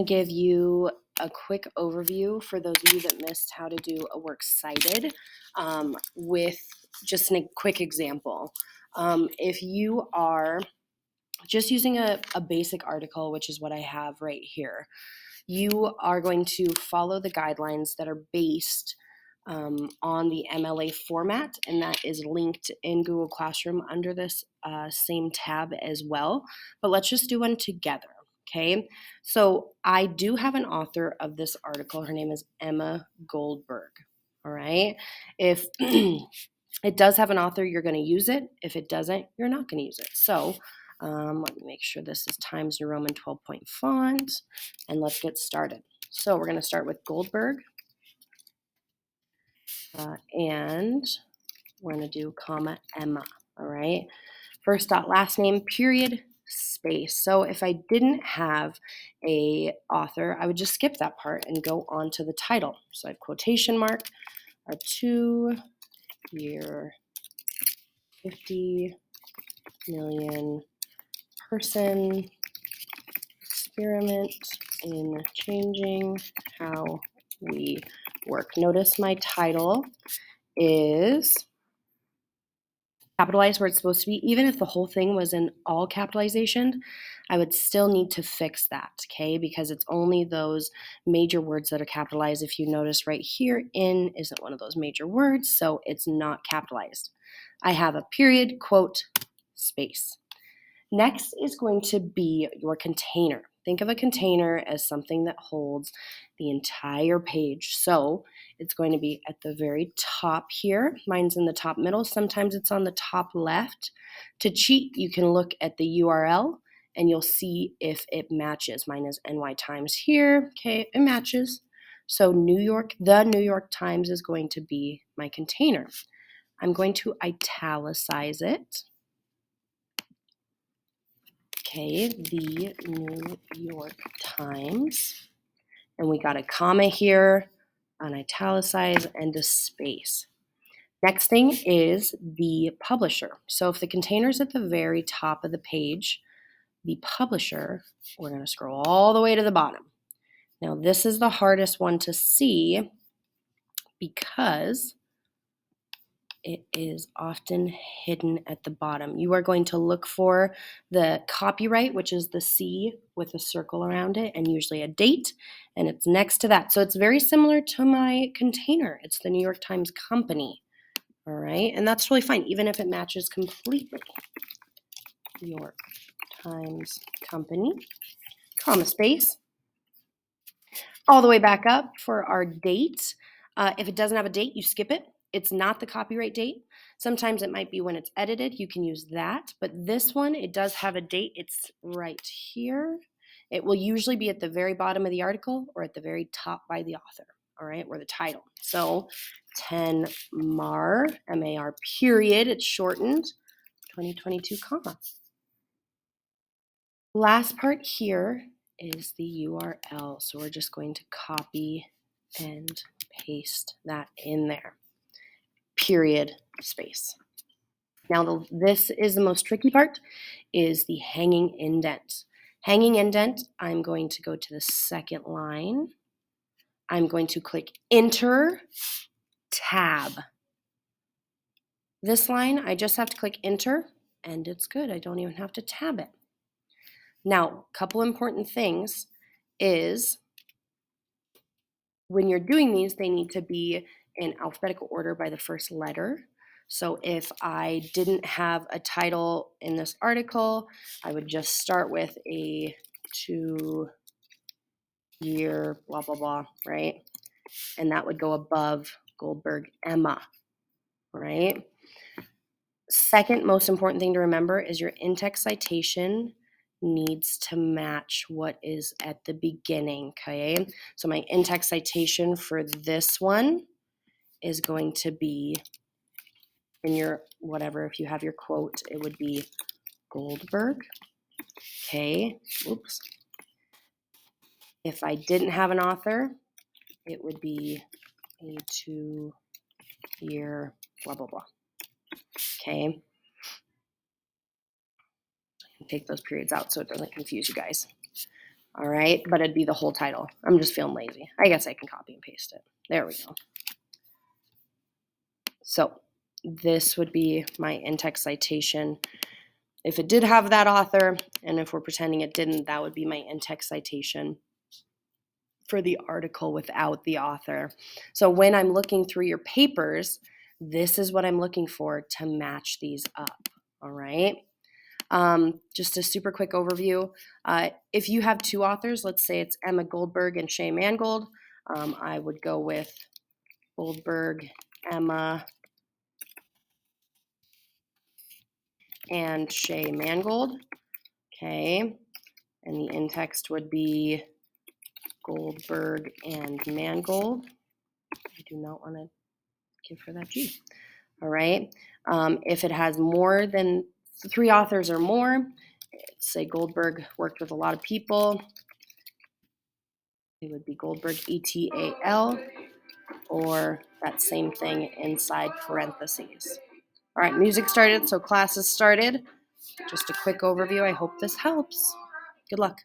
Give you a quick overview for those of you that missed how to do a work cited with just a quick example. If you are just using a basic article, which is what I have right here, you are going to follow the guidelines that are based on the MLA format, and that is linked in Google Classroom under this same tab as well. But let's just do one together. Okay, so I do have an author of this article. Her name is Emma Goldberg. All right. If it does have an author, you're going to use it. If it doesn't, you're not going to use it. So let me make sure this is Times New Roman 12-point font, and let's get started. So we're going to start with Goldberg, and we're going to do comma Emma. All right. First dot, last name, period, space. So if I didn't have a author, I would just skip that part and go on to the title. So I have quotation mark, a 2-year, 50 million person experiment in changing how we work. Notice my title is capitalized where it's supposed to be. Even if the whole thing was in all capitalization, I would still need to fix that, okay? Because it's only those major words that are capitalized. If you notice right here, in isn't one of those major words, so it's not capitalized. I have a period, quote, space. Next is going to be your container. Think of a container as something that holds the entire page. So it's going to be at the very top here. Mine's in the top middle. Sometimes it's on the top left. To cheat, you can look at the URL and you'll see if it matches. Mine is NY Times here. Okay, it matches. So the New York Times is going to be my container. I'm going to italicize it. Okay, the New York Times. And we got a comma here, an italicize, and a space. Next thing is the publisher. So if the container's at the very top of the page, the publisher, we're going to scroll all the way to the bottom. Now this is the hardest one to see because it is often hidden at the bottom. You are going to look for the copyright, which is the C with a circle around it and usually a date, and it's next to that. So it's very similar to my container. It's the New York Times Company, all right? And that's really fine, even if it matches completely. New York Times Company, comma space. All the way back up for our date. If it doesn't have a date, you skip it. It's not the copyright date. Sometimes it might be when it's edited. You can use that. But this one, it does have a date. It's right here. It will usually be at the very bottom of the article or at the very top by the author, all right, or the title. So 10 MAR, M-A-R period, it's shortened, 2022 comma. Last part here is the URL. So we're just going to copy and paste that in there. Period, space. Now this is the most tricky part, is the hanging indent. Hanging indent, I'm going to go to the second line. I'm going to click Enter, Tab. This line, I just have to click Enter, and it's good. I don't even have to tab it. Now, a couple important things is when you're doing these, they need to be in alphabetical order by the first letter. So if I didn't have a title in this article, I would just start with a 2-year blah, blah, blah, right? And that would go above Goldberg Emma, right? Second most important thing to remember is your in-text citation needs to match what is at the beginning, okay? So my in-text citation for this one is going to be in your, whatever, if you have your quote, it would be Goldberg, okay, oops. If I didn't have an author, it would be a 2-year blah, blah, blah, okay? Take those periods out so it doesn't confuse you guys. All right, but it'd be the whole title. I'm just feeling lazy. I guess I can copy and paste it. There we go. So this would be my in-text citation. If it did have that author, and if we're pretending it didn't, that would be my in-text citation for the article without the author. So when I'm looking through your papers, this is what I'm looking for to match these up, all right? Just a super quick overview. If you have two authors, let's say it's Emma Goldberg and Shay Mangold, I would go with Goldberg, Emma, and Shay Mangold, okay? And the in-text would be Goldberg and Mangold. I do not want to give her that G. All right. If it has more than 3 authors or more, say Goldberg worked with a lot of people, it would be Goldberg ETAL, or that same thing inside parentheses. All right, music started, so classes started. Just a quick overview. I hope this helps. Good luck.